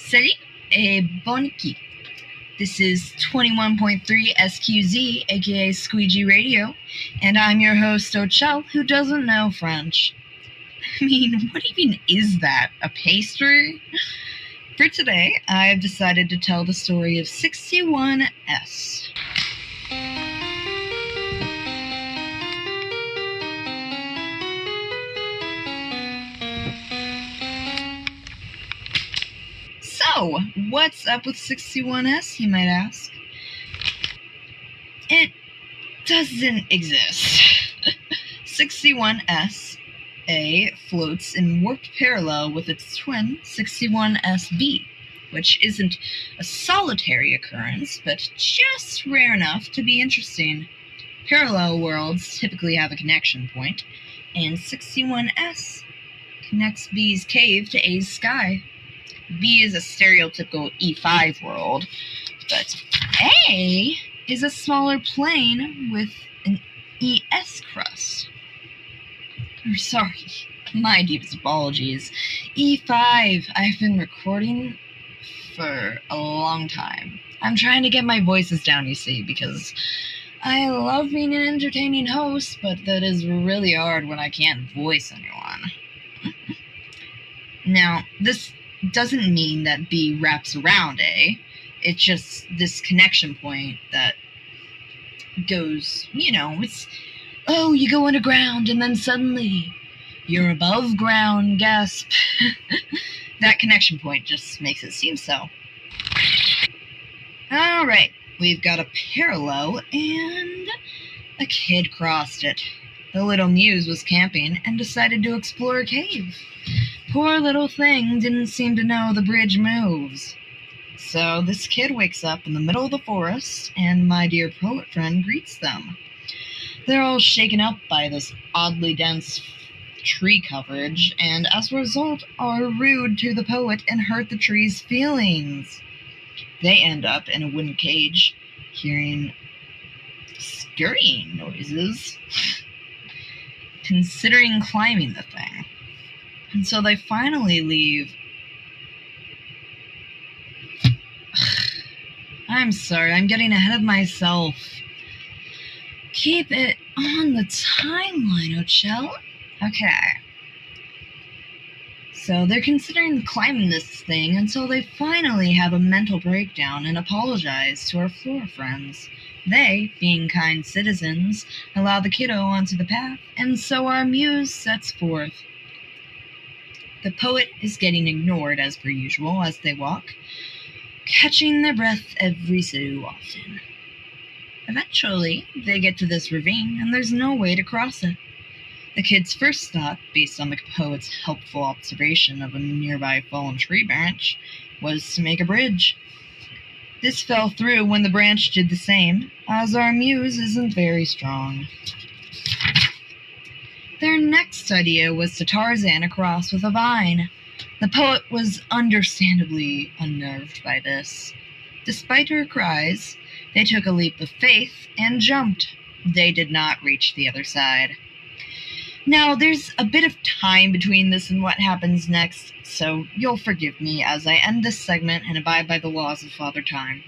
Salut et boniki. This is 21.3 SQZ, aka Squeegee Radio, and I'm your host, Ocelle, who doesn't know French. I mean, what even is that? A pastry? For today, I've decided to tell the story of 61S. So, what's up with 61S, you might ask? It doesn't exist. 61S A floats in warped parallel with its twin 61SB, which isn't a solitary occurrence, but just rare enough to be interesting. Parallel worlds typically have a connection point, and 61S connects B's cave to A's sky. B is a stereotypical E5 world, but A is a smaller plane with an ES crust. Sorry, my deepest apologies. E5, I've been recording for a long time. I'm trying to get my voices down, you see, because I love being an entertaining host, but that is really hard when I can't voice anyone. Now, this doesn't mean that B wraps around A. It's just this connection point that goes, it's, oh, you go underground and then suddenly you're above ground, gasp. That connection point just makes it seem so. Alright, we've got a parallel and a kid crossed it. The little muse was camping and decided to explore a cave. Poor little thing didn't seem to know the bridge moves. So this kid wakes up in the middle of the forest, and my dear poet friend greets them. They're all shaken up by this oddly dense tree coverage, and as a result are rude to the poet and hurt the tree's feelings. They end up in a wooden cage, hearing scurrying noises, considering climbing the thing. And so they finally leave. I'm sorry, I'm getting ahead of myself. Keep it on the timeline, Ocelle. Okay. So they're considering climbing this thing until they finally have a mental breakdown and apologize to our floor friends. They, being kind citizens, allow the kiddo onto the path, and so our muse sets forth. The poet is getting ignored as per usual as they walk, catching their breath every so often. Eventually, they get to this ravine, and there's no way to cross it. The kid's first thought, based on the poet's helpful observation of a nearby fallen tree branch, was to make a bridge. This fell through when the branch did the same, as our muse isn't very strong. Their next idea was to Tarzan across with a vine. The poet was understandably unnerved by this. Despite her cries, they took a leap of faith and jumped. They did not reach the other side. Now, there's a bit of time between this and what happens next, so you'll forgive me as I end this segment and abide by the laws of Father Time.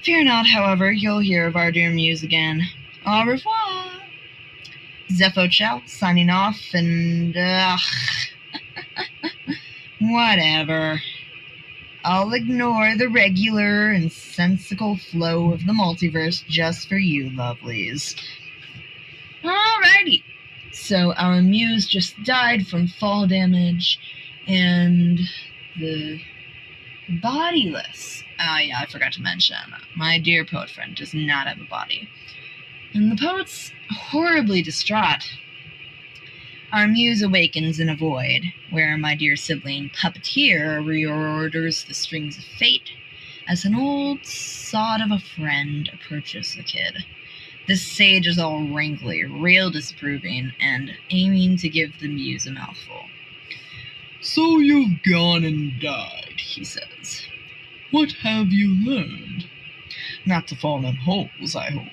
Fear not, however, you'll hear of our dear muse again. Au revoir! Zeph Ocelle signing off, and whatever. I'll ignore the regular and sensical flow of the multiverse just for you lovelies. Alrighty. So our muse just died from fall damage, and the bodiless. Yeah, I forgot to mention, my dear poet friend does not have a body. And the poet's horribly distraught. Our muse awakens in a void, where my dear sibling Puppeteer reorders the strings of fate as an old sod of a friend approaches the kid. This sage is all wrinkly, real disapproving, and aiming to give the muse a mouthful. So you've gone and died, he says. What have you learned? Not to fall in holes, I hope.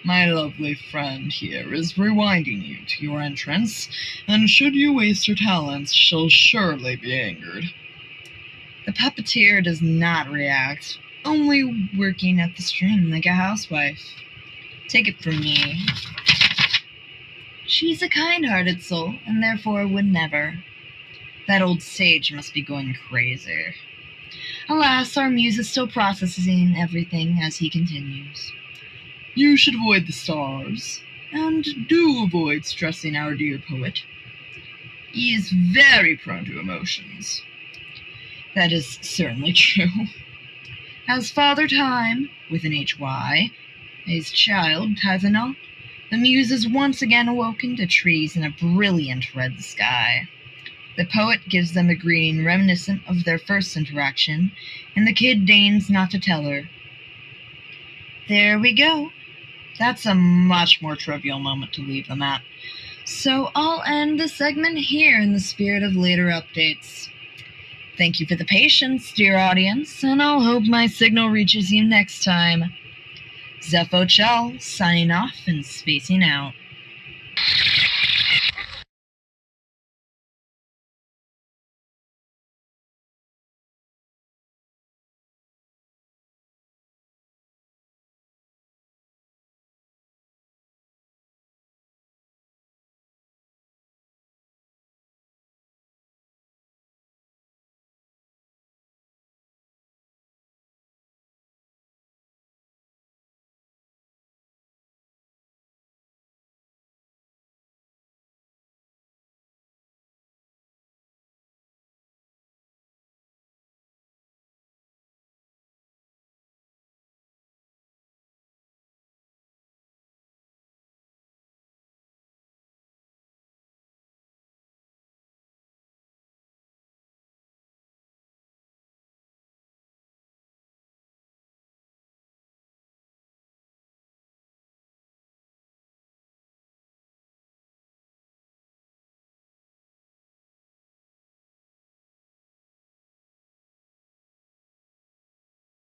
My lovely friend here is rewinding you to your entrance, and should you waste your talents, she'll surely be angered. The puppeteer does not react, only working at the string like a housewife. Take it from me. She's a kind-hearted soul, and therefore would never. That old sage must be going crazy. Alas, our muse is still processing everything as he continues. You should avoid the stars, and do avoid stressing our dear poet. He is very prone to emotions. That is certainly true. As Father Time, with an HY, his child Typhonal, the muse is once again awoken to trees in a brilliant red sky. The poet gives them a greeting reminiscent of their first interaction, and the kid deigns not to tell her. There we go. That's a much more trivial moment to leave them at. So I'll end the segment here in the spirit of later updates. Thank you for the patience, dear audience, and I'll hope my signal reaches you next time. Zeph Ocelle, signing off and spacing out.